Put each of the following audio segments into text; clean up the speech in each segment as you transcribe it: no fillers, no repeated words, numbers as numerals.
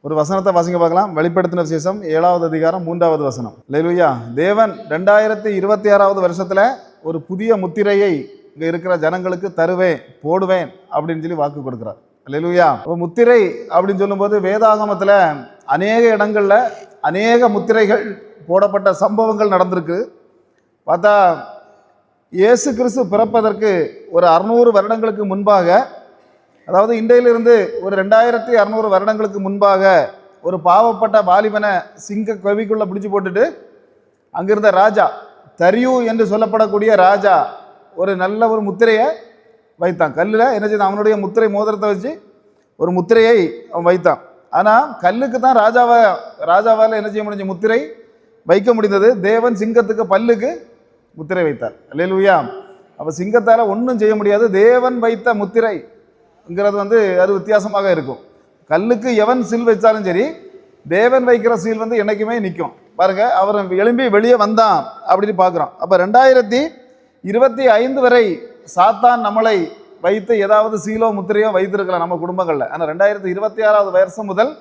ஒரு வசனத்தை வாசிங்க பார்க்கலாம். வெளிப்படுத்தின விசேஷம் 7வது அதிகாரம் 3வது வசனம். அல்லேலூயா. தேவன் 2026வது வருஷத்துல ஒரு புதிய முத்திரையை இங்க இருக்கிற ஜனங்களுக்கு தருவேன், போடுவேன் அப்படின்னு சொல்லி வாக்கு கொடுக்கிறார். அல்லேலூயா. இப்போ முத்திரை அப்படின்னு சொல்லும்போது வேதாகமத்துல அநேக இடங்கள்ல அநேக முத்திரைகள் போடப்பட்ட சம்பவங்கள் நடந்திருக்கு. பார்த்தா இயேசு கிறிஸ்து பிறப்பதற்கு ஒரு 600 வருடங்களுக்கு முன்பாக, அதாவது இன்றையிலிருந்து ஒரு 2600 வருடங்களுக்கு முன்பாக ஒரு பாவப்பட்ட வாலிபனை சிங்க கவிக்குள்ளே பிடிச்சி போட்டுட்டு அங்கிருந்த ராஜா தரியு என்று சொல்லப்படக்கூடிய ராஜா ஒரு நல்ல ஒரு முத்திரையை வைத்தான். கல்லில் என்ன செய்தான், அவனுடைய முத்திரை மோதிரத்தை வச்சு ஒரு முத்திரையை அவன் வைத்தான். ஆனால் கல்லுக்கு தான் ராஜாவால் என்ன செய்ய முடிஞ்ச முத்திரை வைக்க முடிந்தது. தேவன் சிங்கத்துக்கு பல்லுக்கு முத்திரை வைத்தார். அல்லேலூயா. அப்போ சிங்கத்தால் ஒன்றும் செய்ய முடியாது. தேவன் வைத்த முத்திரைங்கிறது அது வித்தியாசமாக இருக்கும். கல்லுக்கு எவன் சீல் வச்சாலும் சரி, தேவன் வைக்கிற சீல் என்னைக்குமே நிற்கும். பாருங்க, அவர் எழும்பி வெளியே வந்தான் அப்படின்னு பார்க்குறோம். அப்போ 2025 வரை சாத்தான் நம்மளை வைத்து ஏதாவது சீலோ முத்திரையோ வைத்திருக்கலாம் நம்ம குடும்பங்களில். ஆனால் 2026வது வருஷம் முதல்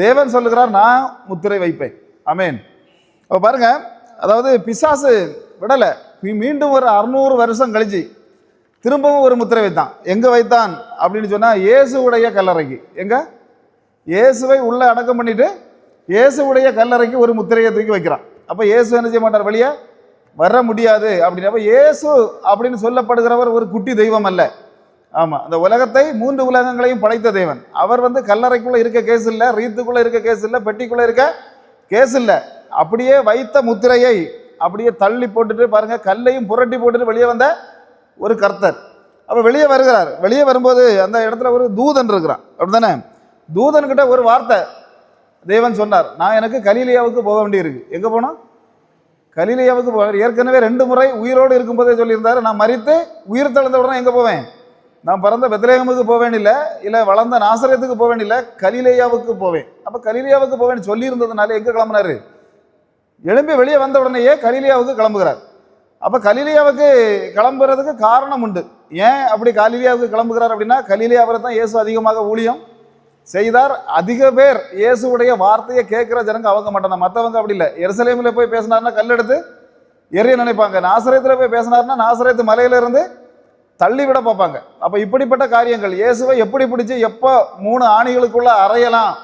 தேவன் சொல்லுகிறார், நான் முத்திரை வைப்பேன். ஆமேன். அப்போ பாருங்க, அதாவது பிசாசு விடலை. மீண்டும் ஒரு 600 வருஷம் கழிச்சு திரும்பவும் ஒரு முத்திரை வைத்தான். எங்கே வைத்தான் அப்படின்னு சொன்னால், இயேசுவுடைய கல்லறைக்கு. எங்கே? இயேசுவை உள்ளே அடக்கம் பண்ணிட்டு இயேசுவுடைய கல்லறைக்கு ஒரு முத்திரையை தூக்கி வைக்கிறான். அப்போ இயேசு என்ன செய்ய மாட்டார், வெளியே வர முடியாது அப்படின்னு. அப்போ இயேசு அப்படின்னு சொல்லப்படுகிறவர் ஒரு குட்டி தெய்வம் அல்ல. ஆமாம், அந்த உலகத்தை 3 உலகங்களையும் படைத்த தேவன். அவர் கல்லறைக்குள்ளே இருக்க கேஸ் இல்லை, ரீத்துக்குள்ளே இருக்க கேஸ் இல்லை, பெட்டிக்குள்ளே இருக்க கேஸ் இல்லை. அப்படியே வைத்த முத்திரையை அப்படியே தள்ளி போட்டுட்டு பாருங்க, கல்லையும் புரட்டி போட்டுட்டு வெளியே வந்த ஒரு கர்த்தர். அப்போ வெளியே வருகிறார். வெளியே வரும்போது அந்த இடத்துல ஒரு தூதன் இருக்கிறான். அப்படி தானே? தூதன்கிட்ட ஒரு வார்த்தை தேவன் சொன்னார், நான் எனக்கு கலிலியாவுக்கு போக வேண்டியிருக்கு. எங்கே போனோம்? கலிலியாவுக்கு போக. ஏற்கனவே 2 முறை உயிரோடு இருக்கும்போதே சொல்லியிருந்தார், நான் மரித்து உயிர் தெழுந்த உடனே எங்கே போவேன்? நான் பிறந்த பெத்லகேமுக்கு போவேன் இல்லை, இல்லை வளர்ந்த நாசரேத்துக்கு போவேன் இல்லை, கலிலேயாவுக்கு போவேன். அப்போ கலிலேயாவுக்கு போவேன்னு சொல்லியிருந்ததுனால எங்கே கிளம்புனாரு? எழும்பி வெளியே வந்த உடனேயே கலிலியாவுக்கு கிளம்புகிறார். அப்போ கலிலியாவுக்கு கிளம்புறதுக்கு காரணம் உண்டு. ஏன் அப்படி கலிலியாவுக்கு கிளம்புகிறார் அப்படின்னா, கலிலியாவில் தான் இயேசு அதிகமாக ஊழியம் செய்தார். அதிக பேர் இயேசுடைய வார்த்தையை கேட்குற ஜனங்க அவங்க மட்டும்தான். மற்றவங்க அப்படி இல்லை. எருசலேமில் போய் பேசினார்னா கல்லெடுத்து எரிய நினைப்பாங்க. நாசரேத்தில் போய் பேசினார்னா நாசரேத்து மலையிலிருந்து தள்ளிவிட பார்ப்பாங்க. அப்போ இப்படிப்பட்ட காரியங்கள் இயேசுவை எப்படி பிடிச்சி எப்போ 3 ஆணிகளுக்குள்ள அறையலாம்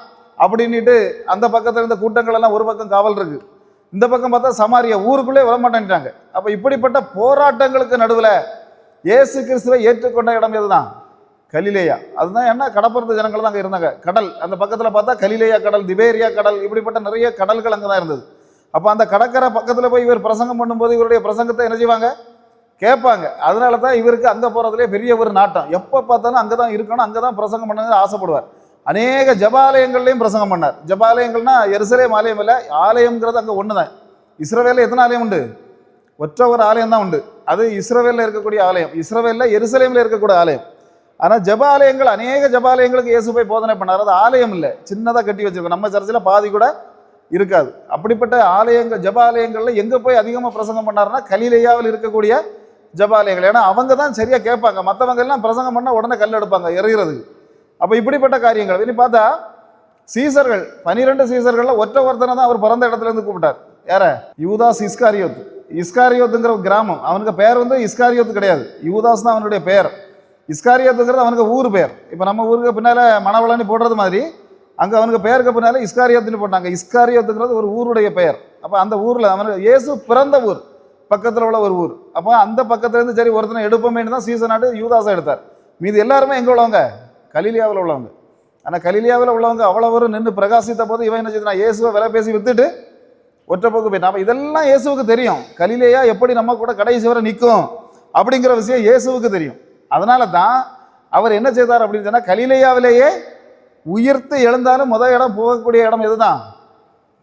அப்படின்ட்டு அந்த பக்கத்தில் இருந்த கூட்டங்கள் எல்லாம் ஒரு பக்கம் காவல் இருக்கு, இந்த பக்கம் பார்த்தா சமாரியா ஊருக்குள்ளே வரமாட்டேன்ட்டாங்க. அப்போ இப்படிப்பட்ட போராட்டங்களுக்கு நடுவில் இயேசு கிறிஸ்துவை ஏற்றுக்கொண்ட இடம் எதுதான்? கலிலேயா. அதுதான் என்ன, கடப்புறத்து ஜனங்கள் தான் அங்கே இருந்தாங்க. கடல் அந்த பக்கத்தில் பார்த்தா கலிலேயா கடல், திபேரியா கடல், இப்படிப்பட்ட நிறைய கடல்கள் அங்கே தான் இருந்தது. அப்போ அந்த கடற்கரை பக்கத்தில் போய் இவர் பிரசங்கம் பண்ணும்போது இவருடைய பிரசங்கத்தை என்ன செய்வாங்க, கேட்பாங்க. அதனால தான் இவருக்கு அங்கே போகிறதுலே பெரிய ஒரு நாட்டம். எப்போ பார்த்தாலும் அங்கே தான் இருக்கணும், அங்கே தான் பிரசங்கம் பண்ணணும்னு ஆசைப்படுவார். அநேக ஜபாலயங்கள்லையும் பிரசங்கம் பண்ணார். ஜபாலயங்கள்னா எருசலேம் ஆலயம் இல்லை, ஆலயம்ங்கிறது அங்கே ஒன்று தான். இஸ்ரவேலில் எத்தனை ஆலயம் உண்டு? ஒற்ற ஒரு ஆலயம் தான் உண்டு. அது இஸ்ரவேலில் இருக்கக்கூடிய ஆலயம். இஸ்ரவேலில் எருசலேமில் இருக்கக்கூடிய ஆலயம். ஆனால் ஜபாலயங்கள், அநேக ஜபாலயங்களுக்கு இயேசு போய் போதனை பண்ணார். அது ஆலயம் இல்லை, சின்னதாக கட்டி வச்சிருக்கோம். நம்ம சர்ச்சில் பாதி கூட இருக்காது. அப்படிப்பட்ட ஆலயங்கள், ஜபாலயங்களில் எங்கே போய் அதிகமாக பிரசங்கம் பண்ணாருன்னா கலிலேயாவில் இருக்கக்கூடிய ஜபாலயங்கள். ஏன்னா அவங்க தான் சரியாக கேட்பாங்க. மற்றவங்க எல்லாம் பிரசங்கம் பண்ணால் உடனே கல் எடுப்பாங்க எறிகிறதுக்கு. அப்போ இப்படிப்பட்ட காரியங்கள். இனி பார்த்தா சீசர்கள், 12 சீசர்களில் ஒருத்தனை தான் அவர் பிறந்த இடத்துல இருந்து கூப்பிட்டார். யார? யூதாஸ் இஸ்காரியோத். இஸ்காரியோத்துங்கிற ஒரு கிராமம். அவனுக்கு பேர் இஸ்காரியோத்து கிடையாது, யூதாஸ் தான் அவனுடைய பெயர். இஸ்காரியோத்துங்கிறது அவனுக்கு ஊர் பெயர். இப்போ நம்ம ஊருக்கு பின்னால் மணவளனி போடுறது மாதிரி அங்கே அவனுக்கு பெயருக்கு பின்னால் இஸ்காரியோத்துன்னு போட்டாங்க. இஸ்காரியோத்துங்கிறது ஒரு ஊருடைய பெயர். அப்போ அந்த ஊரில் அவனுக்கு இயேசு பிறந்த ஊர் பக்கத்தில் உள்ள ஒரு ஊர். அப்போ அந்த பக்கத்துலேருந்து சரி ஒருத்தனை எடுப்போமேனு தான் சீசன் நாட்டு யூதாஸை எடுத்தார். மீது எல்லாருமே எங்கே உள்ளவங்க? கலிலியாவில் உள்ளவங்க. ஆனால் கலிலியாவில் உள்ளவங்க அவ்வளோ ஒரு நின்று பிரகாசித்த போது இவன் என்ன செய்தான், இயேசுவை விலை பேசி வித்துட்டு ஒற்றை போக்கு போயிட்டான். அப்போ இதெல்லாம் இயேசுவுக்கு தெரியும். கலிலேயா எப்படி நம்ம கூட கடைசி வரை நிற்கும் அப்படிங்கிற விஷயம் இயேசுவுக்கு தெரியும். அதனால தான் அவர் என்ன செய்தார் அப்படின்னு சொன்னால், கலிலேயாவிலேயே உயிர்த்து எழுந்தாலும் முதல் இடம் போகக்கூடிய இடம் எதுதான்?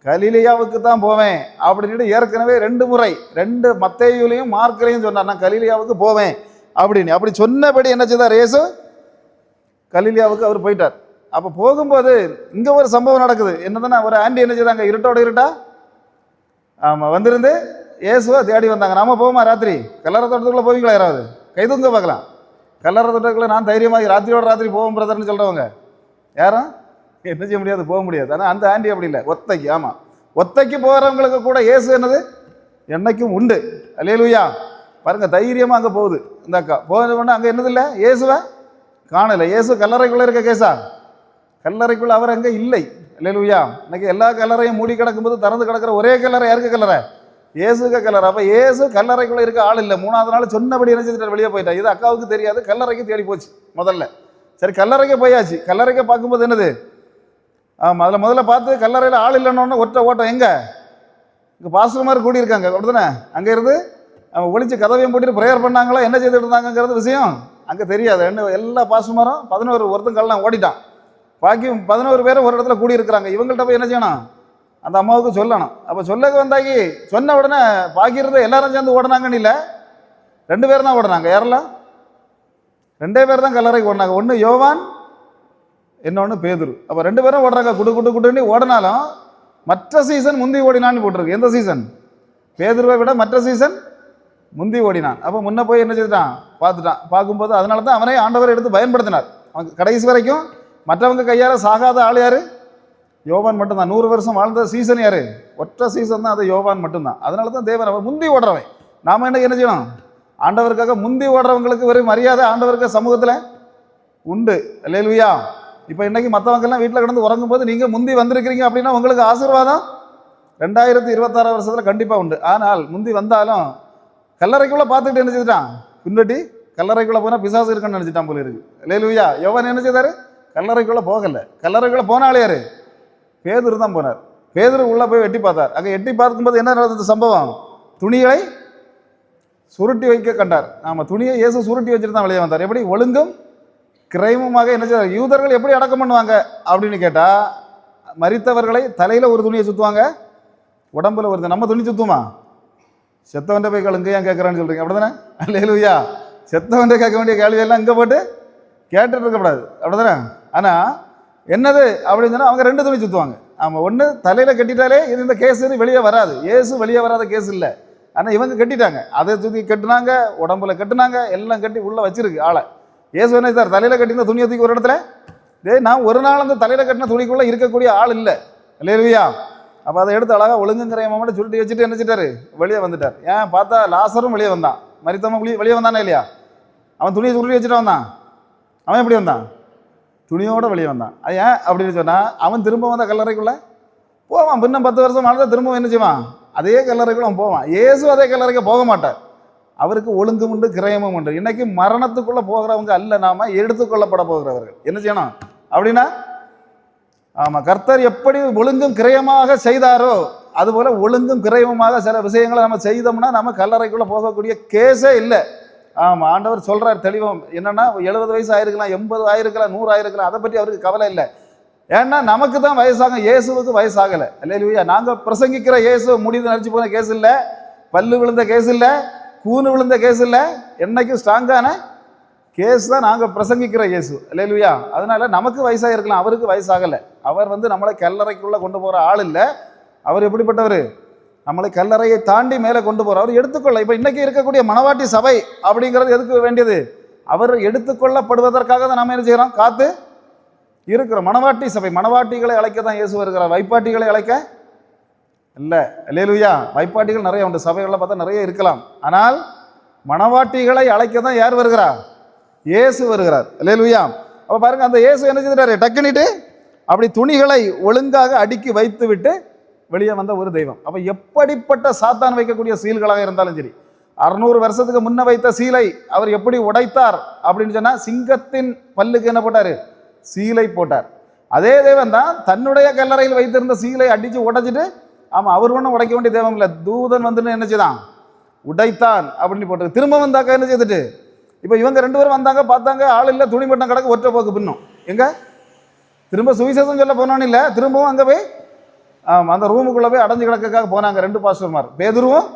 கலிலேயாவுக்கு தான் போவேன் அப்படின்ட்டு ஏற்கனவே 2 முறை 2 மத்தேயுலையும் மார்க்லையும் சொன்னார், நான் கலிலேயாவுக்கு போவேன் அப்படின்னு. அப்படி சொன்னபடி என்ன செய்தார் இயேசு? கலிலேயாவுக்கு அவர் போயிட்டார். அப்போ போகும்போது இங்கே ஒரு சம்பவம் நடக்குது. என்னதுன்னா, ஒரு ஆண்டி என்ன செய்தாங்க, இருட்டோட இருட்டா ஆமாம் வந்திருந்து இயேசுவை தேடி வந்தாங்க. நாம போவோமா ராத்திரி? கல்லறை தோட்டத்துக்குள்ளே போவீங்களா? யாராவது கைதுங்க பார்க்கலாம். கல்லறை தோட்டத்துக்குள்ளே நான் தைரியமாக ராத்திரியோட ராத்திரி போவோம் பிரதர்னு சொல்கிறவங்க யாரும் என்ன செய்ய முடியாது, போக முடியாது. ஆனால் அந்த ஆண்டி அப்படி இல்லை, ஒத்தைக்கு. ஆமாம், ஒத்தைக்கு போகிறவங்களுக்கு கூட இயேசு என்னது என்னைக்கும் உண்டு. அல்லேலூயா. பாருங்க, தைரியமாக அங்கே போகுது இந்த அக்கா. போன அங்கே என்னது இல்லை, இயேசுவை காணலை. இயேசு கல்லறைக்குள்ளே இருக்க கேஸா? கல்லறைக்குள்ளே அவர் அங்கே இல்லை. அல்லேலூயா. இன்னைக்கு எல்லா கல்லறையும் மூடி கிடக்கும்போது திறந்து கிடக்கிற ஒரே கல்லறை யாருக்கு கல்லறை? இயேசுக்கு கல்லறை. அப்போ இயேசு கல்லறைக்குள்ளே இருக்க ஆள் இல்லை. 3வது நாள் சொன்னபடி என்ன செஞ்சுட்டு வெளியே போயிட்டா. இது அக்காவுக்கு தெரியாது, கல்லறைக்கு தேடி போச்சு முதல்ல. சரி, கல்லறைக்கு போயாச்சு. கல்லறைக்கு பார்க்கும்போது என்னது, ஆமாம், அதில் முதல்ல பார்த்து கல்லறையில் ஆள் இல்லைன்னு ஒற்றை ஓட்டம். எங்கே? இங்கே பாஸ்டர் மாதிரி கூடியிருக்காங்க அப்படிதானே. அங்கே இருந்து அவன் ஒழிச்சு கதவையும் போட்டுட்டு ப்ரேயர் பண்ணாங்களா, என்ன செய்துட்டு இருந்தாங்கிறது விஷயம் அங்கே தெரியாது. எல்லா பாஸ்டர்மாரும் 11 ஒருத்தன் கல்லாம் ஓடிட்டான். பாக்கி 11 பேரும் ஒரு இடத்துல கூடியிருக்கிறாங்க. இவங்கள்ட்ட போய் என்ன செய்யணும், அந்த அம்மாவுக்கு சொல்லணும். அப்போ சொல்லக்கு வந்தாக்கி சொன்ன உடனே பாக்கியிருந்த எல்லாரும் சேர்ந்து ஓடினாங்கன்னு இல்லை, 2 பேர் தான் ஓடினாங்க. யாரெல்லாம்? 2 பேர் தான் கல்லறைக்கு ஓடினாங்க. ஒன்று யோவான், இன்னொன்று பேதுரு. அப்போ 2 பேரும் ஓடுறாங்க. குடுன்னு ஓடினாலும் மற்ற சீசன் முந்தி ஓடினான்னு போட்டிருக்கு. எந்த சீசன்? பேதுருவை விட மற்ற சீசன் முந்தி ஓடினான். அப்போ முன்ன போய் என்ன செய்துட்டான், பார்த்துட்டான். பார்க்கும்போது அதனால தான் அவனே ஆண்டவர் எடுத்து பயன்படுத்தினார். அவன் கடைசி வரைக்கும் மற்றவங்க கையால் சாகாத ஆள் யார்? யோவான் மட்டும்தான். 100 வருஷம் வாழ்ந்த சீசன் யார்? ஒற்றை சீசன் தான், அது யோவான் மட்டும்தான். அதனால தான் தேவன் அவர் முந்தி ஓடுறவன். நாம் என்ன செய்யணும், ஆண்டவருக்காக முந்தி ஓடுறவங்களுக்கு ஒரு மரியாதை ஆண்டவருக்கு சமூகத்தில் உண்டு. அல்லேலூயா. இப்போ இன்றைக்கி மற்றவங்கெல்லாம் வீட்டில் கிடந்து உறங்கும் போது நீங்கள் முந்தி வந்திருக்கிறீங்க அப்படின்னா உங்களுக்கு ஆசீர்வாதம் 2026 வருஷத்தில் கண்டிப்பாக உண்டு. ஆனால் முந்தி வந்தாலும் கல்லறைக்குள்ளே பார்த்துக்கிட்டு என்ன செய்துட்டான், பின்னாடி கல்லறைக்குள்ளே போனால் பிசாசு இருக்குன்னு நினச்சிட்டான் போல இருக்கு. அல்லேலூயா. யோவான் என்ன செய்தார்? கல்லறைக்குள்ளே போகலை. கல்லறைக்குள்ளே போனாலே யார்? பேதுரு தான் போனார். பேதுரு உள்ளே போய் எட்டி பார்த்தார். அங்கே எட்டி பார்க்கும்போது என்ன நடந்தது சம்பவம்? துணிகளை சுருட்டி வைக்க கண்டார். ஆமாம், துணியை இயேசு சுருட்டி வச்சுட்டு தான் வெளியே வந்தார். எப்படி? ஒழுங்கும் கிரைமுமாக என்ன செய்வார்? யூதர்கள் எப்படி அடக்கம் பண்ணுவாங்க அப்படின்னு கேட்டால், மரித்தவர்களை தலையில் ஒரு துணியை சுற்றுவாங்க, உடம்புல ஒரு. நம்ம துணி சுற்றுமா? செத்தவன்ட்ட போய் கழுங்க ஏன் கேட்குறான்னு சொல்கிறீங்க, அப்படி தானே? அல்லேலூயா. செத்தவன்ட்ட கேட்க வேண்டிய கேள்வியெல்லாம் இங்கே போட்டு கேட்டுட்டு இருக்கக்கூடாது, அப்படி தானே? ஆனால் என்னது அப்படின்னு சொன்னால் அவங்க 2 துணி சுற்றுவாங்க. ஆமாம், ஒன்று தலையில் கட்டிட்டாலே இது இந்த கேஸு வெளியே வராது. இயேசு வெளியே வராத கேஸ் இல்லை. ஆனால் இவங்க கட்டிட்டாங்க. அதை தூக்கி கட்டுனாங்க, உடம்புல கட்டுனாங்க, எல்லாம் கட்டி உள்ளே வச்சிருக்கு ஆளை. இயேசு என்ன சார், தலையில் கட்டின துணியை தூக்கி ஒரு இடத்துல, நான் ஒரு நாள் அந்த தலையில் கட்டின துணிக்குள்ளே இருக்கக்கூடிய ஆள் இல்லை. அல்லேலூயா. அப்போ அதை எடுத்து அழகாக ஒழுங்குங்கிற மட்டும் சுருட்டி வச்சுட்டு என்ன செஞ்சிட்டாரு, வெளியே வந்துட்டார். ஏன் பார்த்தா லாசரும் வெளியே வந்தான், மரித்தவன் வெளியே வந்தானே இல்லையா? அவன் துணியை சுருட்டி வச்சுட்டு வந்தான். அவன் எப்படி வந்தான்? துணியோடு வெளியே வந்தான். அது ஏன் அப்படின்னு சொன்னால், அவன் திரும்ப வந்த கல்லறைக்குள்ளே போவான். இன்னும் 10 வருஷம் ஆனதான் திரும்ப என்ன செய்வான், அதே கல்லறைக்குள்ள அவன் போவான். இயேசு அதே கல்லறைக்கு போக மாட்டார். அவருக்கு ஒழுங்கும் உண்டு, கிரயமும் உண்டு. இன்னைக்கு மரணத்துக்குள்ளே போகிறவங்க அல்ல, நாம எடுத்துக்கொள்ளப்பட போகிறவர்கள். என்ன செய்யணும் அப்படின்னா, ஆமாம், கர்த்தர் எப்படி ஒழுங்கும் கிரயமாக செய்தாரோ அதுபோல் ஒழுங்கும் கிரயமுமாக சில விஷயங்களை நம்ம செய்தோம்னா நம்ம கல்லறைக்குள்ளே போகக்கூடிய கேஸே இல்லை. ஆமாம், ஆண்டவர் சொல்கிறார் தெளிவம். என்னென்னா 70 வயசு ஆயிருக்கலாம், 80 ஆயிருக்கலாம், 100 ஆயிருக்கலாம், அதை பற்றி அவருக்கு கவலை இல்லை. ஏன்னா நமக்கு தான் வயசாகும், இயேசுவுக்கு வயசாகலை. அல்லேலூயா. நாங்கள் பிரசங்கிக்கிற இயேசு முடிவு நினச்சி போன கேஸ் இல்லை, பல்லு விழுந்த கேஸ் இல்லை, கூணு விழுந்த கேஸ் இல்லை. என்னைக்கும் ஸ்ட்ராங்கான கேஸ் தான் நாங்கள் பிரசங்கிக்கிற இயேசு. அல்லேலூயா. அதனால நமக்கு வயசாக இருக்கலாம், அவருக்கு வயசாகலை. அவர் நம்மளை கல்லறைக்குள்ளே கொண்டு போகிற ஆள் இல்லை. அவர் எப்படிப்பட்டவர்? நம்மளை கல்லறையை தாண்டி மேலே கொண்டு போகிற அவர் எடுத்துக்கொள்ள. இப்போ இன்றைக்கி இருக்கக்கூடிய மணவாட்டி சபை அப்படிங்கிறது எதுக்கு வேண்டியது? அவர் எடுத்துக்கொள்ளப்படுவதற்காக தான் நம்ம என்ன செய்கிறோம், காத்து இருக்கிறோம். மணவாட்டி சபை, மணவாட்டிகளை அழைக்க தான் இயேசு வருகிறார். வைப்பாட்டிகளை அழைக்க இல்லை. அல்லேலூயா. வைப்பாட்டிகள் நிறைய உண்டு, சபைகளில் பார்த்தா நிறைய இருக்கலாம். ஆனால் மணவாட்டிகளை அழைக்க தான் யார் வருகிறார்? இயேசு வருகிறார். அல்லேலூயா. அப்போ பாருங்கள், அந்த இயேசு என்ன செய்கிறாரு, டக்குனிட்டு அப்படி துணிகளை ஒழுங்காக அடுக்கி வைத்து விட்டு வெளியே வந்த ஒரு தெய்வம். அப்போ எப்படிப்பட்ட சாத்தான் வைக்கக்கூடிய சீல்களாக இருந்தாலும் சரி, 600 வருஷத்துக்கு முன்ன வைத்த சீலை அவர் எப்படி உடைத்தார் அப்படின்னு சொன்னால், சிங்கத்தின் பல்லுக்கு என்ன போட்டார், சீலை போட்டார். அதே தேவன் தான் தன்னுடைய கல்லறையில் வைத்திருந்த சீலை அடித்து உடைச்சிட்டு, ஆமாம், அவர் ஒன்றும் உடைக்க வேண்டிய தேவம் இல்லை, தூதன் வந்துன்னு என்ன செய்தான், உடைத்தான் அப்படின்னு போட்டு திரும்ப வந்தாக்க என்ன செய்துட்டு, இப்போ இவங்க 2 பேரும் வந்தாங்க, பார்த்தாங்க, ஆள் இல்லை, துணி மட்டும் கிடக்கு, ஒற்றை போக்கு பின்னும். எங்கே திரும்ப சுவிசேஷம் சொல்ல போனோன்னு இல்லை, திரும்பவும் அங்கே போய் அந்த ரூமுக்குள்ளே போய் அடைஞ்சு கிடக்கிறதுக்காக போனாங்க 2 பாஸ்டர்மார். பேதுருவும்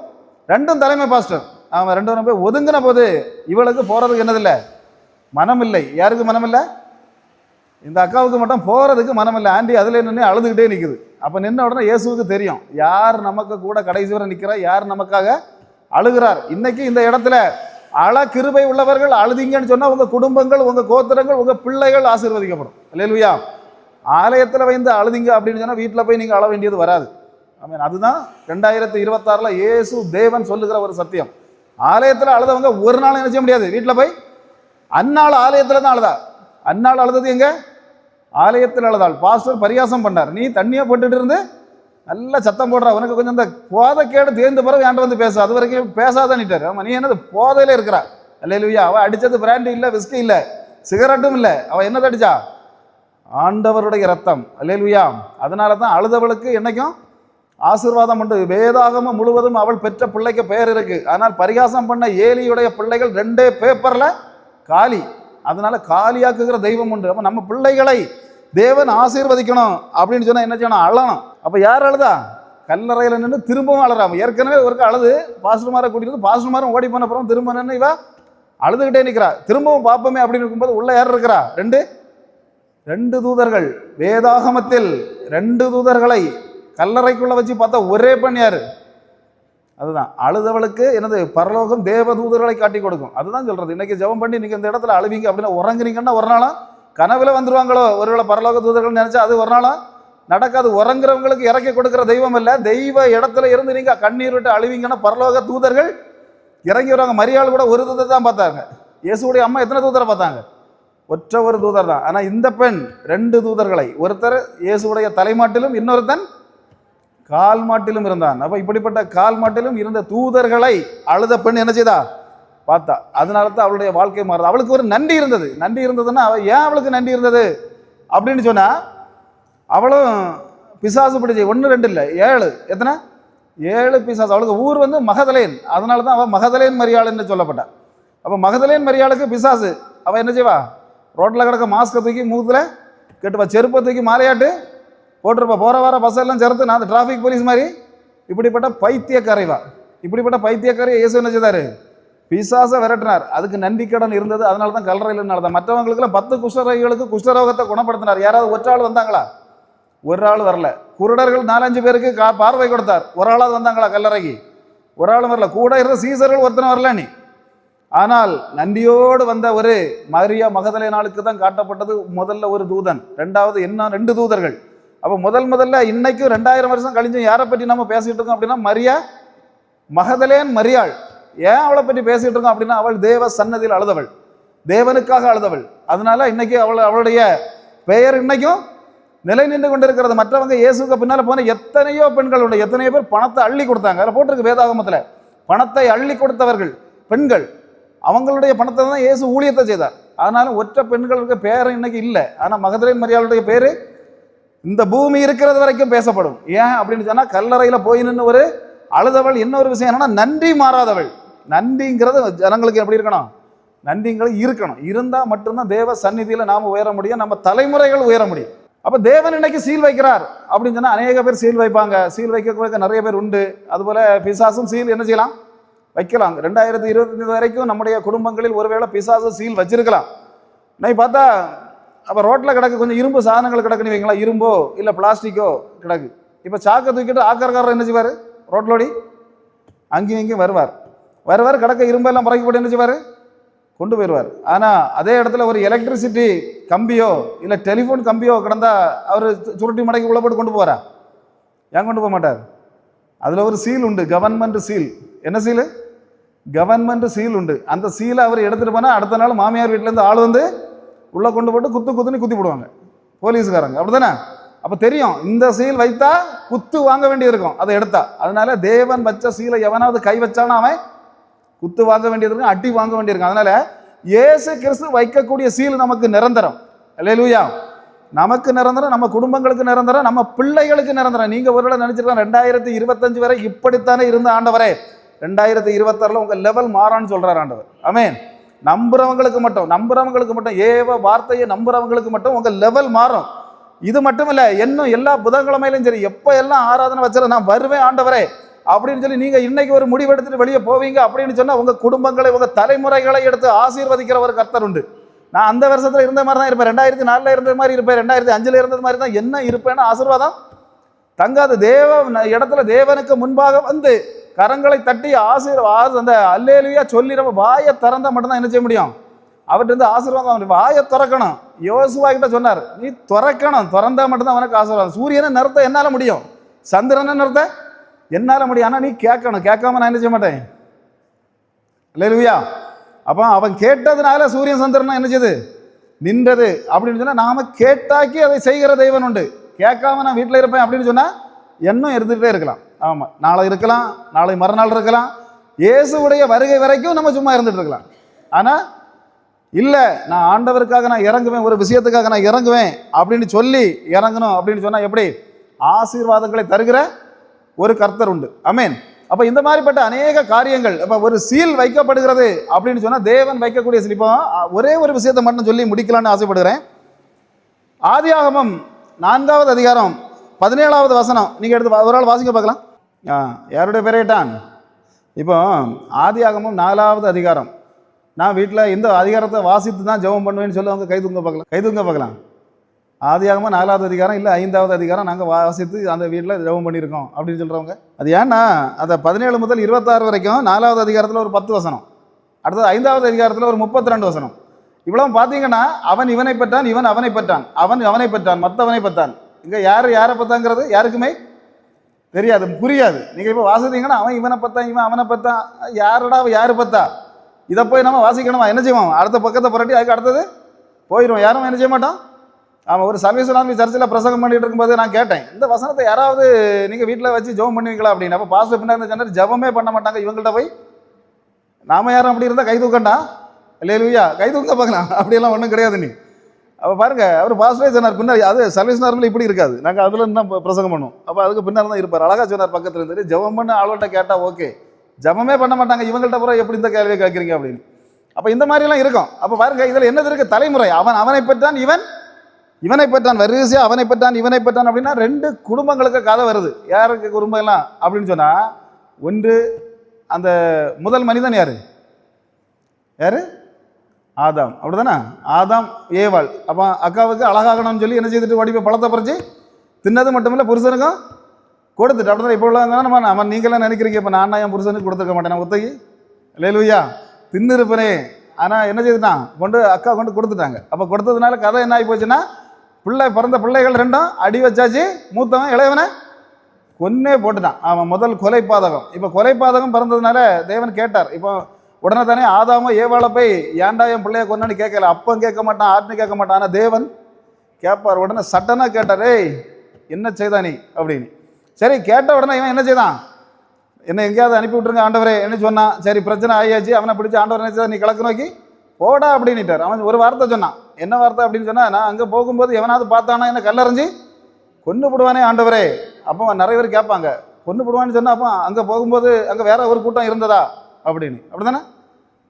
2 தலைமை பாஸ்டர். அவன் 2 பேரும் போய் ஒதுங்கின போது இவளுக்கு போகிறதுக்கு என்னதில்லை, மனம் இல்லை. யாருக்கு மனம் இல்லை? இந்த அக்காவுக்கு மட்டும் போகிறதுக்கு மனம் இல்லை. ஆண்டி அதில் நின்று அழுதுகிட்டே நிற்குது. அப்போ நின்ன உடனே இயேசுவுக்கு தெரியும் யார் நமக்கு கூட கடைசி வரை நிற்கிறா, யார் நமக்காக அழுகிறார். இன்னைக்கு இந்த இடத்துல கிருபை உள்ளவர்கள் அழுதிங்கன்னு சொன்னால் உங்கள் குடும்பங்கள், உங்கள் கோத்திரங்கள், உங்கள் பிள்ளைகள் ஆசீர்வதிக்கப்படும். அல்லேலூயா. ஆலயத்தில் வைந்து அழுதிங்க அப்படின்னு சொன்னால் வீட்டில் போய் நீங்கள் அழ வேண்டியது வராது. ஆமென். அதுதான் 2026 இயேசு தேவன் சொல்லுகிற ஒரு சத்தியம். ஆலயத்தில் அழுதவங்க ஒரு நாள் என்ன செய்ய முடியாது. வீட்டில் போய் அந்நாள் ஆலயத்தில் தான் அழுதா. அந்நாள் அழுதது எங்க? ஆலயத்தில் அழுதாள். பாஸ்டர் பரியாசம் பண்ணார். நீ தண்ணியை போட்டுட்டு இருந்து நல்லா சத்தம் போடுற, உனக்கு கொஞ்சம் இந்த போதைக்கேடு தேர்ந்த பிறகு என்கிட்ட வந்து பேச, அது வரைக்கும் பேசாதான்ட்டார். ஆமாம், நீ என்னது போதையில இருக்கிறா. அல்லேலூயா. அவள் அடித்தது பிராண்டி இல்லை, விஸ்கி இல்லை, சிகரெட்டும் இல்லை. அவள் என்னது அடிச்சா? ஆண்டவருடைய ரத்தம். அல்லேலூயா. அதனால தான் அழுதவளுக்கு என்னைக்கும் ஆசீர்வாதம் உண்டு. வேதாகமம் முழுவதும் அவள் பெற்ற பிள்ளைக்கு பெயர் இருக்கு. ஆனால் பரிகாசம் பண்ண ஏலியுடைய பிள்ளைகள் 2 பேப்பர்ல காலி. அதனால காலியாக்குகிற தெய்வம் உண்டு. அப்போ நம்ம பிள்ளைகளை தேவன் ஆசீர்வதிக்கணும் அப்படின்னு சொன்னா என்ன செய்யணும்? அழணும். அப்ப யார் அழுதா? கல்லறையில் நின்று திரும்பவும் அழுறாம. ஏற்கனவே ஒரு அழுது பாஸ்டர்மாரை கூட்டிட்டு பாஸ்டர்மாரும் ஓடி போன அப்புறம் திரும்ப நின்று இவ அழுதுகிட்டே நிற்கிறா. திரும்பவும் பார்ப்போமே அப்படின்னு இருக்கும்போது உள்ள யார் இருக்கிறா? ரெண்டு தூதர்கள். வேதாகமத்தில் 2 தூதர்களை கல்லறைக்குள்ள வச்சு பார்த்தா ஒரே பெண் யாரு? அதுதான் அழுதவளுக்கு என்னது? பரலோகம் தேவ தூதர்களை காட்டி கொடுக்கும். அதுதான் சொல்றது. இன்னைக்கு ஜெபம் பண்ணி நீங்க இந்த இடத்துல அழுவீங்க அப்படின்னா உறங்குறீங்கன்னா ஒரு நாளும் கனவுல வந்துருவாங்களோ ஒருவேளை பரலோக தூதர்கள் நினைச்சா அது ஒரு நாளும் நடக்காது. உறங்குறவங்களுக்கு இறக்கி கொடுக்கிற தெய்வம் இல்லை. தெய்வ இடத்துல இருந்து நீங்க கண்ணீர் விட்டு அழுவீங்கன்னா பரலோக தூதர்கள் இறங்கி வருவாங்க. மரியாள் கூட ஒரு தூதர் தான் பார்த்தாங்க. இயேசுடைய அம்மா எத்தனை தூதரை பார்த்தாங்க? ஒற்ற ஒரு தூதர் தான். ஆனா இந்த பெண் 2 தூதர்களை, ஒருத்தர் இயேசுடைய தலைமாட்டிலும் இன்னொருத்தன் கால் மாட்டிலும் இருந்தான். அப்ப இப்படிப்பட்ட கால் மாட்டிலும் இருந்த தூதர்களை அழுத பெண் என்ன செய்தா? பார்த்தா. அதனால தான் அவளுடைய வாழ்க்கை மாறுது. அவளுக்கு ஒரு நன்றி இருந்தது. நன்றி இருந்ததுன்னா ஏன் அவளுக்கு நன்றி இருந்தது அப்படின்னு சொன்னா, அவளும் பிசாசு பிடிச்சி 1 2 இல்லை 7. எத்தனை? 7 பிசாசு. அவளுக்கு ஊர் வந்து மகதலேன். அதனால தான் அவள் மகதலேன் மரியாள் என்று சொல்லப்பட்டாள். அப்போ மகதலேன் மரியாளுக்கு பிசாசு. அவள் என்ன செய்வா? ரோட்டில் கிடக்க மாஸ்கை தூக்கி மூத்துல கெட்டுப்பா, செருப்பை தூக்கி மாலையாட்டு போட்டிருப்பா. போகிற வர பஸ் எல்லாம் சேர்த்து நான் டிராஃபிக் போலீஸ் மாதிரி. இப்படிப்பட்ட பைத்தியக்காரைவா. இப்படிப்பட்ட பைத்தியக்காரையை இயேசு என்ன செய்தாரு? பிசாசை விரட்டினார். அதுக்கு நன்றி கடன் இருந்தது. அதனால தான் கல்லறையில் நடந்தது. மற்றவங்களுக்குலாம் 10 குஷ்டரோகிகளுக்கு குஷ்டரோகத்தை குணப்படுத்தினார். யாராவது ஒரு ஆள் வந்தாங்களா? ஒரு ஆள் வரல. குருடர்கள் 4-5 பேருக்கு பார்வை கொடுத்தார். ஒரு ஆளாவது வந்தாங்களா கல்லறைக்கு? ஒரு ஆளும் வரல. கூட இருந்த சீசர்கள் ஒருத்தனை வரல. நீ ஆனால் நன்றியோடு வந்த ஒரு மரியா மகதலேனாளுக்கு தான் காட்டப்பட்டது முதல்ல ஒரு தூதன், 2வது என்ன 2 தூதர்கள். அப்போ முதல்ல இன்னைக்கும் 2000 வருஷம் கழிஞ்சும் யாரை பற்றி நம்ம பேசிட்டு இருக்கோம் அப்படின்னா மரியா மகதலேன் மரியாள். ஏன் அவளை பற்றி பேசிட்டு இருக்கோம் அப்படின்னா அவள் தேவ சன்னதியில் அழுதவள், தேவனுக்காக அழுதவள். அதனால இன்னைக்கு அவளுடைய பெயர் இன்னைக்கும் நிலை நின்று கொண்டிருக்கிறது. மற்றவங்க இயேசுக்கு பின்னால போன எத்தனையோ பெண்கள் உண்டு. எத்தனையோ பேர் பணத்தை அள்ளி கொடுத்தாங்க. அதில் போட்டிருக்கு வேதாகமத்தில், பணத்தை அள்ளி கொடுத்தவர்கள் பெண்கள். அவங்களுடைய பணத்தை தான் இயேசு ஊழியத்தை செய்தார். ஆனாலும் ஒற்ற பெண்களுக்கு பேர் இன்னைக்கு இல்லை. ஆனால் மகதலேன் மரியாளுடைய பேரு இந்த பூமி இருக்கிறது வரைக்கும் பேசப்படும். ஏன் அப்படின்னு சொன்னா கல்லறையில் போய் நின்று ஒரு அழுதவள். இன்னொரு விஷயம் என்னன்னா நன்றி மாறாதவள். நன்றிங்கிறது ஜனங்களுக்கு எப்படி இருக்கணும்? நன்றிங்கிறது இருக்கணும். இருந்தால் மட்டும்தான் தேவ சந்நிதியில் நாம் உயர முடியும், நம்ம தலைமுறைகள் உயர முடியும். அப்போ தேவன் இன்னைக்கு சீல் வைக்கிறார் அப்படின்னு சொன்னால் அநேக பேர் சீல் வைப்பாங்க. சீல் வைக்க நிறைய பேர் உண்டு. அதுபோல் பிசாசும் சீல் என்ன செய்யலாம்? வைக்கலாம். 2025 வரைக்கும் நம்முடைய குடும்பங்களில் ஒருவேளை பிசாசு சீல் வச்சிருக்கலாம். நான் பார்த்தா அப்போ ரோட்டில் கிடக்கு கொஞ்சம் இரும்பு சாதனங்கள் கிடக்குன்னு வைங்களா, இரும்போ இல்லை பிளாஸ்டிக்கோ கிடக்கு. இப்போ சாக்கை தூக்கிட்டு ஆக்காரக்காரர் என்ன செய்வார்? ரோட்லோடி அங்கேயும் இங்கேயும் வருவார் கிடக்க இரும்பெல்லாம் புறக்கி போட்டு என்ன செய்வார்? கொண்டு போயிடுவார். ஆனால் அதே இடத்துல ஒரு எலக்ட்ரிசிட்டி கம்பியோ இல்லை டெலிஃபோன் கம்பியோ கிடந்தா அவர் சுருட்டி மடக்கி உள்ள போட்டு கொண்டு போவாரா? ஏன் கொண்டு போக மாட்டார்? அதில் ஒரு சீல் உண்டு, கவர்மெண்ட் சீல். என்ன சீலு? கவர்மெண்ட் சீல் உண்டு. அந்த சீலை அவர் எடுத்துகிட்டு போனால் அடுத்த நாள் மாமியார் வீட்டிலேருந்து ஆள் வந்து உள்ளே கொண்டு போட்டு குத்துன்னு குத்தி போடுவாங்க போலீஸுக்காரங்க. அப்படி தானே? அப்போ தெரியும் இந்த சீல் வைத்தா குத்து வாங்க வேண்டியது இருக்கும் அதை எடுத்தா. அதனால தேவன் வச்ச சீலை எவனாவது கை வச்சானா அவன் குத்து வாங்க வேண்டியது இருக்கும், அட்டி வாங்க வேண்டியிருக்கும். அதனால இயேசு கிறிஸ்து வைக்கக்கூடிய சீல் நமக்கு நிரந்தரம். அல்லேலூயா. நமக்கு நிரந்தரம், நம்ம குடும்பங்களுக்கு நிரந்தரம், நம்ம பிள்ளைகளுக்கு நிரந்தரம். நீங்க ஒருவேளை நினைச்சிருக்கலாம் 2025 வரை இப்படித்தானே இருந்த ஆண்டவரே 2026 உங்க லெவல் மாறான்னு சொல்றாரு ஆண்டவர். ஆமென். நம்புறவங்களுக்கு மட்டும் ஏவ வார்த்தையை நம்புறவங்களுக்கு மட்டும் உங்க லெவல் மாறும். இது மட்டும் இல்ல, இன்னும் எல்லா புதன்கிழமையிலும் சரி எப்ப எல்லாம் ஆராதனை வச்சாலும் நான் வருவேன் ஆண்டவரே அப்படின்னு சொல்லி நீங்க இன்னைக்கு ஒரு முடிவெடுத்துட்டு வெளியே போவீங்க அப்படின்னு சொன்னா உங்க குடும்பங்களை உங்க தலைமுறைகளை எடுத்து ஆசீர்வதிக்கிற ஒரு கர்த்தர் உண்டு. நான் அந்த வருஷத்துல இருந்த மாதிரி தான் இருப்பேன், 2004 இருந்த மாதிரி இருப்பேன், 2005 இருந்தது மாதிரி தான் என்ன இருப்பேன்னு ஆசீர்வாதம் தங்காது. தேவ இடத்துல தேவனுக்கு முன்பாக வந்து கரங்களை தட்டி அந்த அல்லேலூயா சொல்லி நம்ம வாயை திறந்தா மட்டும்தான் என்ன செய்ய முடியும்? அவர்கிட்ட இருந்து ஆசீர்வாதம் அவன் வாயை திறக்கணும். யோசுவா கிட்ட சொன்னார், நீ திறக்கணும், திறந்தா மட்டும்தான் அவனுக்கு ஆசீர்வாதம். சூரியனை நிறுத்த என்னால் முடியும், சந்திரனை நிறுத்த என்னால் முடியும், ஆனால் நீ கேட்கணும். கேட்காம நான் என்ன செய்ய மாட்டேன். அல்லேலூயா. அப்போ அவன் கேட்டதுனால சூரியன் சந்திரன் என்ன செய்யுது, நின்றது அப்படின்னு சொன்னால் நாம கேட்டாக்கி அதை செய்கிற தெய்வன் உண்டு. கேட்காம நான் வீட்டில் இருப்பேன் அப்படின்னு சொன்னால் இன்னும் இருந்துகிட்டே இருக்கலாம். ஆமாம், நாளை இருக்கலாம், நாளை மறுநாள் இருக்கலாம், இயேசுவுடைய வருகை வரைக்கும் நம்ம சும்மா இருந்துட்டு இருக்கலாம். ஆனால் இல்லை, நான் ஆண்டவருக்காக நான் இறங்குவேன், ஒரு விஷயத்துக்காக நான் இறங்குவேன் அப்படின்னு சொல்லி இறங்கணும் அப்படின்னு சொன்னால் எப்படி ஆசீர்வாதங்களை தருகிற ஒரு கர்த்தர் உண்டு. ஆமென். அப்போ இந்த மாதிரிப்பட்ட அநேக காரியங்கள். இப்போ ஒரு சீல் வைக்கப்படுகிறது அப்படின்னு சொன்னால் தேவன் வைக்கக்கூடிய சீல். இப்போ ஒரே ஒரு விஷயத்தை மட்டும் சொல்லி முடிக்கலான்னு ஆசைப்படுகிறேன். ஆதியாகமம் 4வது அதிகாரம் 17வது வசனம் நீங்கள் எடுத்து ஒரு ஆள் வாசிக்க பார்க்கலாம். யாருடைய பெயரிட்டான்? இப்போ ஆதியாகமம் 4வது அதிகாரம். நான் வீட்டில் இந்த அதிகாரத்தை வாசித்து தான் ஜெபம் பண்ணுவேன்னு சொல்லுவாங்க. கை தூங்க பார்க்கலாம், கை தூங்க பார்க்கலாம். ஆதியாகமம் 4வது அதிகாரம் இல்லை 5வது அதிகாரம் நாங்கள் வாசித்து அந்த வீட்டில் ஜெபம் பண்ணியிருக்கோம் அப்படின்னு சொல்கிறவங்க. அது ஏன்னா அந்த 17 முதல் 26 வரைக்கும் 4வது அதிகாரத்தில் ஒரு 10 வசனம், அடுத்தது 5வது அதிகாரத்தில் ஒரு 32 வசனம். இவ்வளோ பார்த்தீங்கன்னா அவன் இவனை பெற்றான், இவன் அவனை பெற்றான், அவன் அவனை பெற்றான், மற்றவனை பெற்றான். இங்கே யார் யாரை பெற்றாங்கிறது யாருக்குமே தெரியாது, புரியாது. நீங்கள் இப்போ வாசித்தீங்கன்னா அவன் இவனை பத்தான், இவன் அவனை பத்தான், யாரடா யாரு பத்தா, இதை போய் நம்ம வாசிக்கணுமா? என்ன செய்வோம்? அடுத்த பக்கத்தை புரட்டி அதுக்கு அடுத்தது போயிடுவோம். யாரும் என்ன செய்ய மாட்டோம். அவன் ஒரு சர்வீஸ்லாமி சர்ச்சில் பிரசங்கம் பண்ணிட்டு இருக்கும்போது நான் கேட்டேன், இந்த வசனத்தை யாராவது நீங்கள் வீட்டில் வச்சு ஜெபம் பண்ணுவீங்களா அப்படின்னு. அப்போ பாஸ்டர் பின்னாடி சொன்னார், ஜெபமே பண்ண மாட்டாங்க இவங்கள்ட்ட போய். நாம யாரும் அப்படி இருந்தால் கை தூக்கண்டா, அல்லேலூயா, கை தூக்க பார்க்கலாம். அப்படியெல்லாம் ஒன்றும் கிடையாது. நீ அப்போ பாருங்க, அவர் பாஸ்டரே சொன்னார் பின்னாடி, அது சர்வீஸ் நார்மல் இப்படி இருக்காது, நாங்கள் அதில் தான் பிரசங்கம் பண்ணுவோம். அப்போ அதுக்கு பின்னால் தான் இருப்பார். அழகா சொன்னார் பக்கத்தில் இருந்துட்டு, ஜெபம் பண்ண ஆள்கிட்ட கேட்டால் ஓகே, ஜெபமே பண்ண மாட்டாங்க இவங்கள்ட்ட பூரா எப்படி இந்த கேள்வியை கேட்குறீங்க அப்படின்னு. அப்போ இந்த மாதிரிலாம் இருக்கும். அப்போ பாருங்க, இதில் என்னது இருக்குது? தலைமுறை. அவன் அவனை பெற்றான், இவன் இவனை பெற்றான், வரிசையாக அவனை பெற்றான் இவனை பெற்றான் அப்படின்னா 2 குடும்பங்களுக்கு கதை வருது. யாருக்கு குடும்பம் எல்லாம் அப்படின்னு சொன்னால், ஒன்று அந்த முதல் மனிதன் யாரு? யாரு? ஆதாம். அப்படிதானே? ஆதாம் ஏவாள். அப்போ அக்காவுக்கு அழகாகணும்னு சொல்லி என்ன செய்துட்டு ஓடி போய் பழத்தை பறிச்சு தின்னது மட்டும் இல்லை, புருஷனுக்கும் கொடுத்துட்டு. அப்படிதான் இப்போ உள்ளவங்க நம்ம நீங்களாம் நினைக்கிறீங்க, இப்போ நான் என் புருஷனுக்கு கொடுத்துருக்க மாட்டேன், நான் ஒத்தகி அல்லேலூயா தின்னு இருப்பனே. ஆனால் என்ன செய்துட்டான், அக்கா கொண்டு கொடுத்துட்டாங்க. அப்போ கொடுத்ததுனால கதை என்ன ஆகி போச்சுன்னா, பிறந்த பிள்ளைகள் 2 அடி வச்சாச்சு, மூத்தவன் இளையவனை கொன்னே போட்டுட்டான். அவன் முதல் கொலை பாதகம். இப்போ கொலை பாதகம் பிறந்ததுனால தேவன் கேட்டார். இப்போ உடனே தானே ஆதாமோ ஏவாளை போய் ஏன்டா என் பிள்ளைய கொன்னான்னு கேட்கல. அப்பம் கேட்க மாட்டான், ஆட்டுன்னு கேட்க மாட்டான், ஆனால் தேவன் கேட்பார். உடனே சட்டனாக கேட்டார், ஏய் என்ன செய்தா நீ அப்படின்னு. சரி, கேட்ட உடனே இவன் என்ன செய்தான், என்ன எங்கேயாவது அனுப்பி விட்டுருங்க ஆண்டவரே என்ன சொன்னான். சரி, பிரச்சனை ஆகியாச்சு. அவனை பிடிச்சி ஆண்டவர் என்ன செய்தா, நீ கிழக்கு நோக்கி போடா அப்படின்ட்டார். அவன் ஒரு வார்த்தை சொன்னான். என்ன வார்த்தை அப்படின்னு சொன்னால், நான் அங்கே போகும்போது எவனாவது பார்த்தானா என்ன கல்லறிஞ்சு கொண்டு போடுவானே ஆண்டவரே. அப்போ நிறைய பேர் கேட்பாங்க, கொண்டு போடுவான்னு சொன்னால் அப்போ அங்கே போகும்போது அங்கே வேற ஒரு கூட்டம் இருந்ததா அப்படின்னு. அப்படி தானே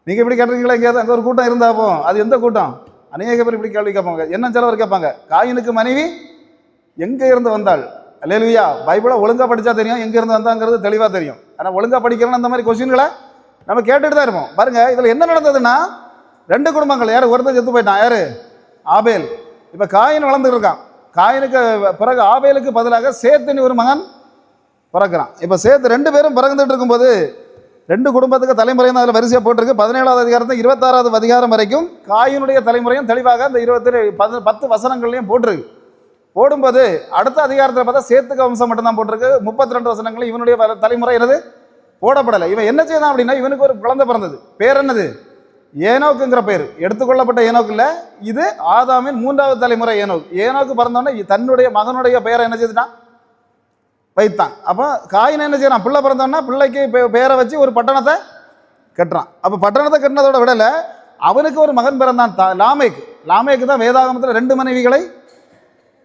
நீங்கள் இப்படி கேட்டிருக்கீங்களா? எங்கேயாவது அங்கே ஒரு கூட்டம் இருந்தாப்போ அது எந்த கூட்டம்? அநேக பேர் இப்படி கேள்வி கேட்பாங்க. என்ன சிலவர் கேட்பாங்க, காயினுக்கு மனைவி எங்கே இருந்து வந்தாள்? அல்லேலூயா. பைபிளை ஒழுங்காக படித்தா தெரியும் எங்கே இருந்து வந்தாங்கிறது தெளிவாக தெரியும். ஆனால் ஒழுங்காக படிக்கிறோன்னு அந்த மாதிரி கொஸ்டின்களை நம்ம கேட்டுட்டு தான் இருப்போம். பாருங்கள், இதில் என்ன நடந்ததுன்னா 2 குடும்பங்கள். யார்? ஒருத்தர் செத்து போயிட்டான், யார்? ஆபேல். இப்போ காயின் வளர்ந்துட்டு இருக்கான். காயினுக்கு பிறகு ஆபேலுக்கு பதிலாக சேத்துன்னு ஒரு மகன் பிறக்கிறான். இப்போ சேத்து 2 பேரும் பிறந்துட்டு இருக்கும்போது 2 குடும்பத்துக்கு தலைமுறையும் அதில் வரிசையாக போட்டிருக்கு. 17வது அதிகாரத்தில் 26வது அதிகாரம் வரைக்கும் காயினுடைய தலைமுறையும் தெளிவாக அந்த 10 வசனங்கள்லையும் போட்டிருக்கு. போடும்போது அடுத்த அதிகாரத்தில் பார்த்தா சேத்துக்க வம்சம் மட்டும்தான் போட்டிருக்கு. 32 வசனங்களும் இவனுடைய தலைமுறை என்னது போடப்படலை. இவன் என்ன செய்தான் அப்படின்னா, இவனுக்கு ஒரு குழந்தை பிறந்தது. பேர் என்னது? ஏனோக்குங்கிற பேர். எடுத்துக்கொள்ளப்பட்ட ஏனோக்கு இல்லை, இது ஆதாமின் 3வது தலைமுறை ஏனோக்கு. ஏனோக்கு பிறந்தோடனே தன்னுடைய மகனுடைய பெயரை என்ன செய்தான், வைத்தான். அப்போ காயின் என்ன செய்யறான், பிள்ளை பிறந்தோன்னா பிள்ளைக்கு பேரை வச்சு ஒரு பட்டணத்தை கட்டுறான். அப்போ பட்டணத்தை கட்டினதோட விடலை, அவனுக்கு ஒரு மகன் பிறந்தான், லாமேக்கு. லாமேக்கு தான் வேதாகமத்தில் 2 மனைவிகளை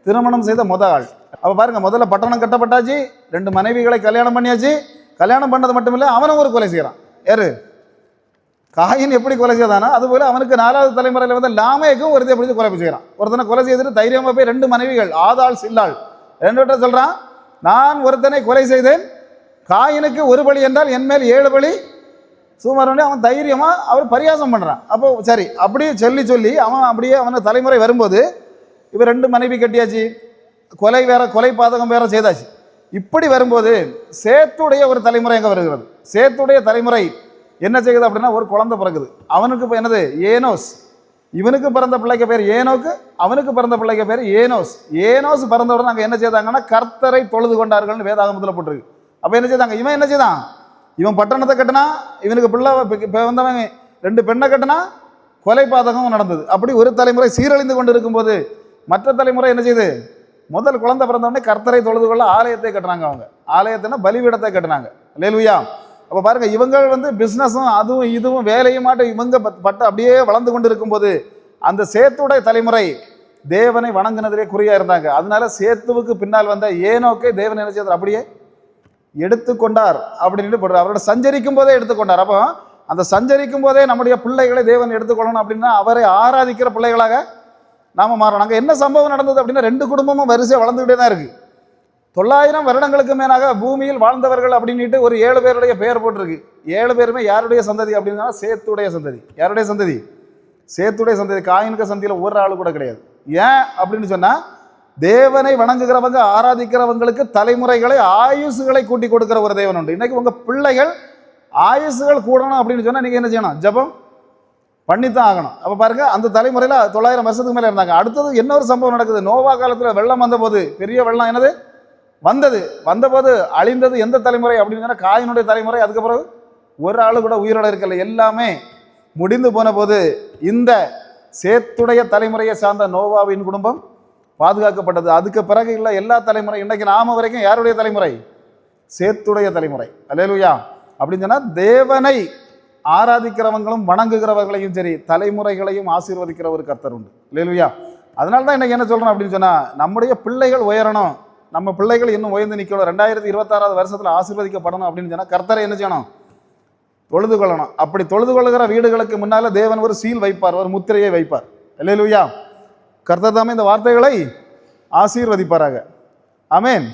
திருமணம் செய்த ஆள். அப்போ பாருங்க, முதல்ல பட்டணம் கட்டப்பட்டாச்சு, 2 மனைவிகளை கல்யாணம் பண்ணியாச்சு. கல்யாணம் பண்ணது மட்டும் இல்லை, அவனும் ஒரு கொலை செய்கிறான். யாரு? காயின் எப்படி கொலை செய்தானா அதுபோல அவனுக்கு 4வது தலைமுறையில் வந்து லாமேக்கும் ஒருத்தையை பிடிச்சி கொலை செய்கிறான். ஒருத்தனை கொலை செய்துட்டு தைரியமாக போய் 2 மனைவிகள் ஆதாள் சில்லாள் 2 பேர்ட்ட சொல்கிறான், நான் ஒருத்தனை கொலை செய்தேன், காயினுக்கு 1 பலி என்றால் என் மேல் 7 பலி சுமார். அவன் தைரியமாக அவர் பரியாசம் பண்ணுறான். அப்போ சரி, அப்படியே சொல்லி அவன் அப்படியே அவனுக்கு தலைமுறை வரும்போது இவர் 2 மனைவி கட்டியாச்சு, கொலை வேற, கொலை பாதகம் வேற செய்தாச்சு. இப்படி வரும்போது சேத்துடைய ஒரு தலைமுறை எங்கே வருகிறது? சேத்துடைய தலைமுறை என்ன செய்யுது அப்படின்னா, ஒரு குழந்தை பிறகுது. அவனுக்கு இப்போ என்னது? ஏனோஸ். இவனுக்கு பிறந்த பிள்ளைக்கு பேர் ஏனோக்கு, அவனுக்கு பிறந்த பிள்ளைக்கு பேர் ஏனோஸ். ஏனோஸ் பிறந்தவுடன் அங்கே என்ன செய்தாங்கன்னா கர்த்தரை தொழுது கொண்டார்கள்னு வேதாகமத்தில் போட்டிருக்கு. அப்போ என்ன செய்தாங்க, இவன் என்ன செய்தான், இவன் பட்டணத்தை கட்டினா, இவனுக்கு பிள்ளை வந்தவன் 2 பெண்ணை கட்டினா, கொலை பாதகம் நடந்தது. அப்படி ஒரு தலைமுறை சீரழிந்து கொண்டு இருக்கும்போது மற்ற தலைமுறை என்ன செய்யுது, முதல் குழந்தை பிறந்தவொடனே கர்த்தரை தொழுது கொள்ள ஆலயத்தை கட்டினாங்க. அவங்க ஆலயத்தினா பலிபீடத்தை கட்டினாங்க. அல்லேலூயா. அப்போ பாருங்க, இவங்க பிஸ்னஸும் அதுவும் இதுவும் வேலையுமாட்டும் இவங்க பட்டு அப்படியே வளர்ந்து கொண்டு இருக்கும்போது அந்த சேத்துடைய தலைமுறை தேவனை வணங்கினதிலே குறியா இருந்தாங்க. அதனால சேத்துவுக்கு பின்னால் வந்த ஏனோக்கை தேவன் என்ன செய்தார், அப்படியே எடுத்துக்கொண்டார் அப்படின்னு போடுறார். அவரோட சஞ்சரிக்கும் போதே எடுத்துக்கொண்டார். அப்போ அந்த சஞ்சரிக்கும் போதே நம்முடைய பிள்ளைகளை தேவன் எடுத்துக்கொள்ளணும் அப்படின்னா அவரை ஆராதிக்கிற பிள்ளைகளாக நாம மாறணும். அங்கே என்ன சம்பவம் நடந்தது அப்படின்னா 2 குடும்பமும் வரிசையாக வளர்ந்துக்கிட்டே தான் இருக்கு. 900 வருடங்களுக்கு மேலாக பூமியில் வாழ்ந்தவர்கள் அப்படின்ட்டு ஒரு 7 பேருடைய பெயர் போட்டிருக்கு. 7 பேருமே யாருடைய சந்ததி அப்படின்னா சேத்துடைய சந்ததி. யாருடைய சந்ததி, சேத்துடைய சந்ததி. காயினுக்கு சந்தியில் ஒரு ஆள் கூட கிடையாது. ஏன் அப்படின்னு சொன்னா, தேவனை வணங்குகிறவங்க ஆராதிக்கிறவங்களுக்கு தலைமுறைகளை ஆயுசுகளை கூட்டி கொடுக்கிற ஒரு தேவன் உண்டு. இன்னைக்கு உங்க பிள்ளைகள் ஆயுசுகள் கூடணும் அப்படின்னு சொன்னா நீங்க என்ன செய்யணும், ஜெபம் பண்ணித்தான் ஆகணும். அப்போ பாருங்க, அந்த தலைமுறையில் 900 வருஷத்துக்கு மேலே இருந்தாங்க. அடுத்தது இன்னொரு சம்பவம் நடக்குது. நோவா காலத்தில் வெள்ளம் வந்தபோது, பெரிய வெள்ளம் என்னது வந்தபோது அழிந்தது எந்த தலைமுறை அப்படின்னு சொன்னால் காயினுடைய தலைமுறை. அதுக்கப்புறம் ஒரு ஆள் கூட உயிரோட இருக்கல, எல்லாமே முடிந்து போன போது இந்த சேத்துடைய தலைமுறையை சார்ந்த நோவாவின் குடும்பம் பாதுகாக்கப்பட்டது. அதுக்கு பிறகு இல்லை எல்லா தலைமுறை. இன்றைக்கு நாம வரைக்கும் யாருடைய தலைமுறை, சேத்துடைய தலைமுறை. அல்லேலூயா. அப்படின்னு சொன்னால் தேவனை ஆராதிக்கிறவங்களும் வணங்குகிறவர்களையும் சரி தலைமுறைகளையும் ஆசீர்வதிக்கிற ஒரு கர்த்தர் உண்டு. அல்லேலூயா. அதனால தான் இன்னைக்கு என்ன சொல்கிறோம் அப்படின்னு சொன்னால், நம்முடைய பிள்ளைகள் உயரணும், நம்ம பிள்ளைகள் இன்னும் உயர்ந்து நிற்கணும், 2026 வருஷத்தில் ஆசீர்வதிக்கப்படணும் அப்படின்னு சொன்னால் கர்த்தரை என்ன செய்யணும், தொழுது கொள்ளணும். அப்படி தொழுது கொள்ளுகிற வீடுகளுக்கு முன்னால் தேவன் ஒரு சீல் வைப்பார், ஒரு முத்திரையை வைப்பார். அல்லேலூயா. கர்த்தர் தாமே இந்த வார்த்தைகளை ஆசீர்வதிப்பாராக. ஆமென்.